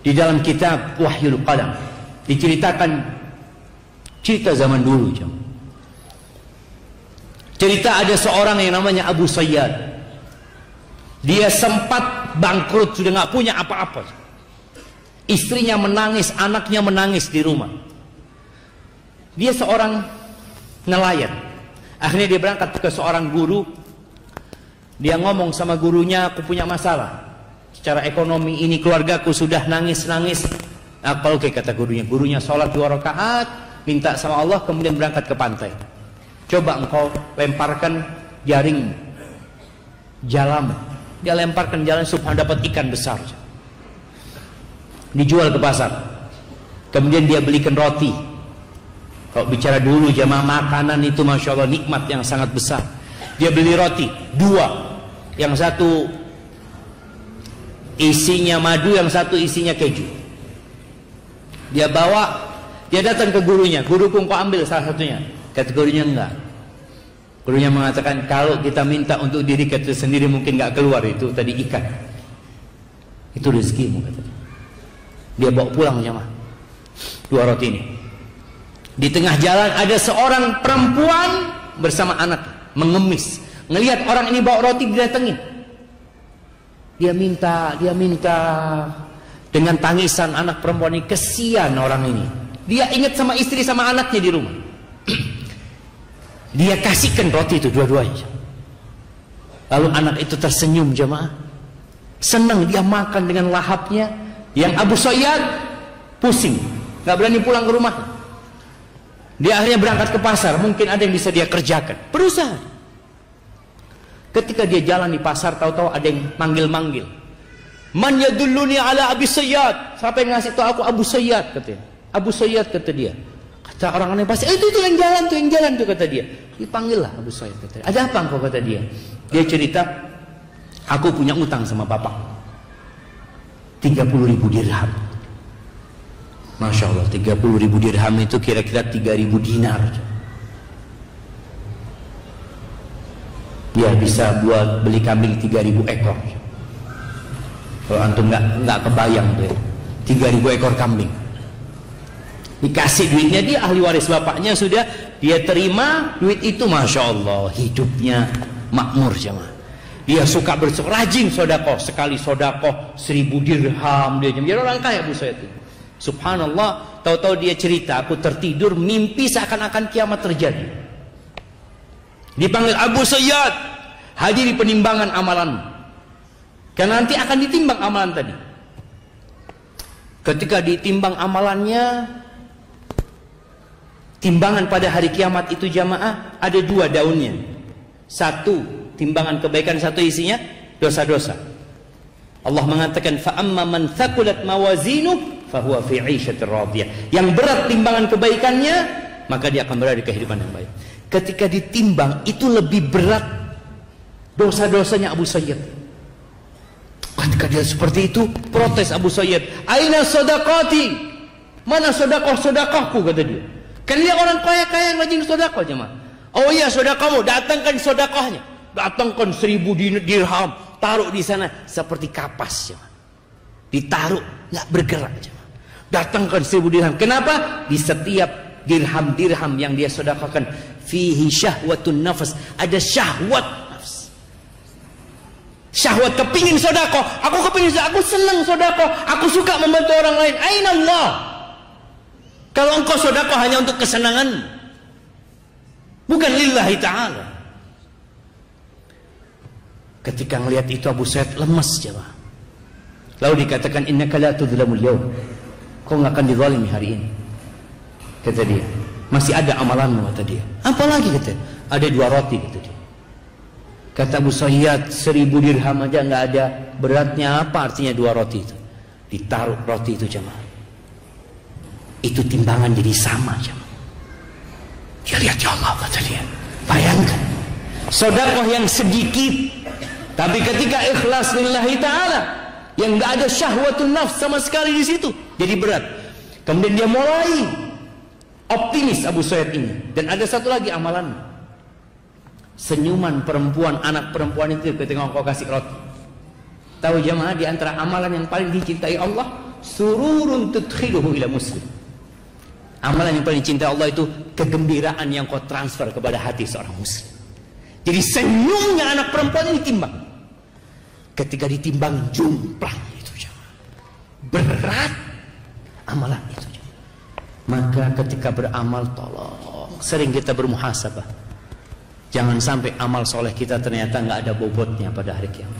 Di dalam kitab Wahyul Qalam diceritakan cerita zaman dulu. Cerita ada seorang yang namanya Abu Sayyad. Dia sempat bangkrut, sudah nggak punya apa-apa. Istrinya menangis, anaknya menangis di rumah. Dia seorang nelayan. Akhirnya dia berangkat ke seorang guru. Dia ngomong sama gurunya, aku punya masalah secara ekonomi ini, keluargaku sudah nangis-nangis. Apa oke kata gurunya. Gurunya sholat 2 rakaat, minta sama Allah, kemudian berangkat ke pantai. Coba engkau lemparkan jaring jalam. Dia lemparkan jalan, subhanallah dapat ikan besar. Dijual ke pasar. Kemudian dia belikan roti. Kalau bicara dulu jamaah, makanan itu masya Allah nikmat yang sangat besar. Dia beli roti 2, yang satu isinya madu, yang satu isinya keju. Dia bawa, dia datang ke gurunya. Guruku engkau ambil salah satunya. Kata gurunya enggak. Gurunya mengatakan kalau kita minta untuk diri kita sendiri mungkin enggak keluar, itu tadi ikan. Itu rezekimu kata dia. Dia bawa pulang jamaah 2 roti ini. Di tengah jalan ada seorang perempuan bersama anak mengemis. Ngelihat orang ini bawa roti, didatengin. Dia minta dengan tangisan anak perempuan ini. Kesian orang ini. Dia ingat sama istri sama anaknya di rumah. Dia kasihkan roti itu dua-duanya. Lalu anak itu tersenyum jamaah. Senang dia makan dengan lahapnya. Yang Abu Sayyad pusing, gak berani pulang ke rumah. Dia akhirnya berangkat ke pasar. Mungkin ada yang bisa dia kerjakan, berusaha. Ketika dia jalan di pasar, tahu-tahu ada yang manggil-manggil. Man yadulluni ala Abi Sayyad. Siapa yang ngasih tahu aku Abu Sayyad katanya. Abu Sayyad kata dia. Kata orang aneh pasti itu yang jalan tuh kata dia. Dipanggil lah Abu Sayyad kata dia. Ada apa engkau kata dia. Dia cerita, aku punya utang sama bapak 30.000 dirham. Masya Allah, 30.000 dirham itu kira-kira 3.000 dinar. Dia bisa buat beli kambing 3.000 ekor. Kalau antum nggak kebayang tuh ya, 3.000 ekor kambing. Dikasih duitnya, dia ahli waris bapaknya sudah, dia terima duit itu, masya Allah hidupnya makmur jemaah. Dia suka rajin sodakoh, sekali sodakoh 1.000 dirham dia jadi orang kaya Abu Sayyid. Subhanallah, tahu-tahu dia cerita, aku tertidur mimpi seakan-akan kiamat terjadi. Dipanggil Abu Sayyid, hadiri penimbangan amalan. Karena nanti akan ditimbang amalan tadi. Ketika ditimbang amalannya, timbangan pada hari kiamat itu jamaah ada 2 daunnya. Satu timbangan kebaikan, satu isinya dosa-dosa. Allah mengatakan fa amma man thaqulat mawazinuhu fa huwa fi 'ishatir radiyah. Yang berat timbangan kebaikannya, maka dia akan berada di kehidupan yang baik. Ketika ditimbang itu lebih berat dosa-dosanya Abu Sayyid. Ketika dia seperti itu, protes Abu Sayyid, "Aina shadaqati?" Mana sedekah-sedekahku kata dia. Kan dia orang kaya-kaya yang rajin sedekah jemaah. Oh iya, sedekahmu, datangkan sedekahnya. Datangkan 1.000 dirham, taruh di sana seperti kapas, ditaruh nggak bergerak. Datangkan 1.000 dirham. Kenapa? Di setiap dirham yang dia sedekahkan, fihi syahwatun nafas, ada syahwat nafs. Syahwat kepingin sedekah. Aku kepingin, aku senang sedekah. Aku suka membantu orang lain. Aina Allah? Kalau engkau sedekah hanya untuk kesenangan, bukan lillahi ta'ala. Ketika melihat itu Abu Sayyid lemas jemaah. Lalu dikatakan innaka la tudzlamul yaum. Kau enggak akan dizalimi hari ini. Kata dia. Masih ada amalanmu kata dia. Apa lagi kata? Ada 2 roti kata dia. Kata Abu Sayyid 1.000 dirham aja enggak ada. Beratnya apa artinya 2 roti itu? Ditaruh roti itu jemaah. Itu timbangan jadi sama jemaah. Dia lihat ya Allah kata dia. Bayangkan. Sedekah yang sedikit, tapi ketika ikhlas lillahi ta'ala, yang gak ada syahwatun nafs sama sekali di situ, jadi berat. Kemudian dia mulai optimis Abu Sayyid ini. Dan ada satu lagi amalan. Senyuman perempuan, anak perempuan itu ketika engkau kasih roti. Tahu jemaah, di antara amalan yang paling dicintai Allah, sururun tudkhiluhu ila muslim. Amalan yang paling cinta Allah itu kegembiraan yang kau transfer kepada hati seorang muslim. Jadi senyumnya anak perempuan ini timbang. Ketika ditimbang jumplang itu jemaah. Berat amalan itu jemaah. Maka ketika beramal tolong sering kita bermuhasabah. Jangan sampai amal soleh kita ternyata nggak ada bobotnya pada hari kiamat.